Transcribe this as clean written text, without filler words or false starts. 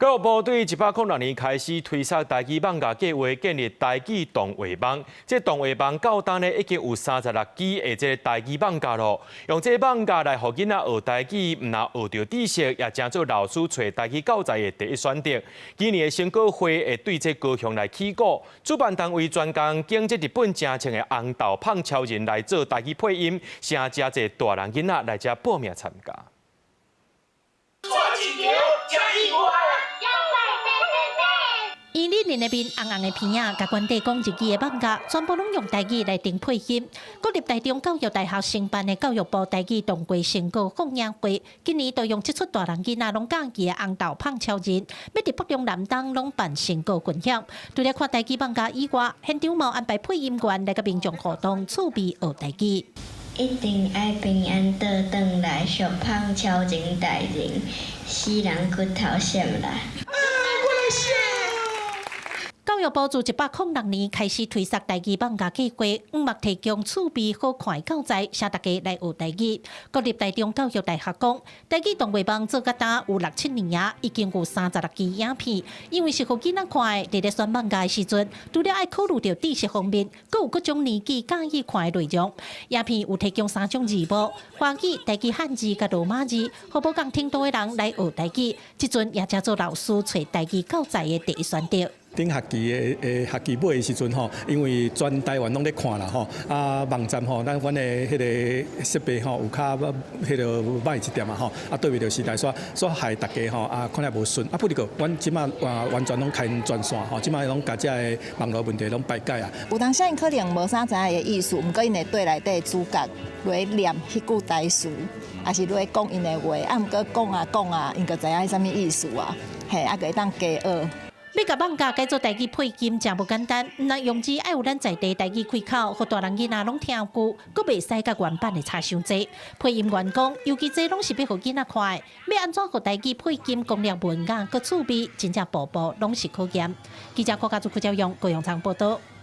教育部对106年开始推测台语网架计划，建立台语动画网。这动画网到单呢已经有36支的这台语网架咯。用这网架来，互囡仔学台语，唔但学到知识，也成做老师找台语教材的第一选择。今年的成果会会对这高雄来起鼓，主办单位专工经这日本正称的红豆棒超人来做台语配音，声真侪大人囡仔来这报名参加。 伊里面那边红红的片啊，甲原地讲日语的网架，全部拢用台语来定配音。国立台中教育大学承办的教育部台语动画成果放映会，今年就用这出大人囡仔拢喜记的红豆棒超人，要伫北中南东拢办成果分享。除了看台语网架以外，现场冇安排配音员来甲民众互动，趣味学台语。 一定爱平安倒转来，小胖超人大人，死人骨头闪来。教育部自106年开始推出台语网架计划，目提供趣味好看的教材，请大家来学台语。国立台中教育大学讲，台语动画网做甲呾有6、7年啊，已经有36支影片。因为是互囡仔看的，伫选网架的时阵，除了爱考虑到知识方面，佮有各种年纪介意看的内容。影片有提供3种字幕：华语、台语汉字甲罗马字，互无共听到的人来学台语。即阵也才做老师找台语教材的第一选择。 顶学期的学期尾的时阵吼，因为全台湾拢咧看啦吼，网站吼，咱阮的迄个设备吼有较迄个歹一点嘛吼，对袂着时代所害大家吼看了无顺，不过阮即马完全拢开专线吼，即马拢甲这个网络问题拢排解啊。有当时因可能无啥知影伊的意思，毋过因会对内底主角来念迄句台词，也是来讲因的话，毋过讲啊，因个知影啥物意思啊，嘿，就会当加学。 要甲网架改做台语配音，真无简单。毋但用字爱有咱在地台语开口，互大人囡仔拢听久，阁袂使甲原版的差伤济。配音员讲，尤其这拢是要互囡仔看的，要安怎互台语配音攻略文雅，阁趣味，真正步步拢是考验。记者郭家做邱兆勇、高永昌报道。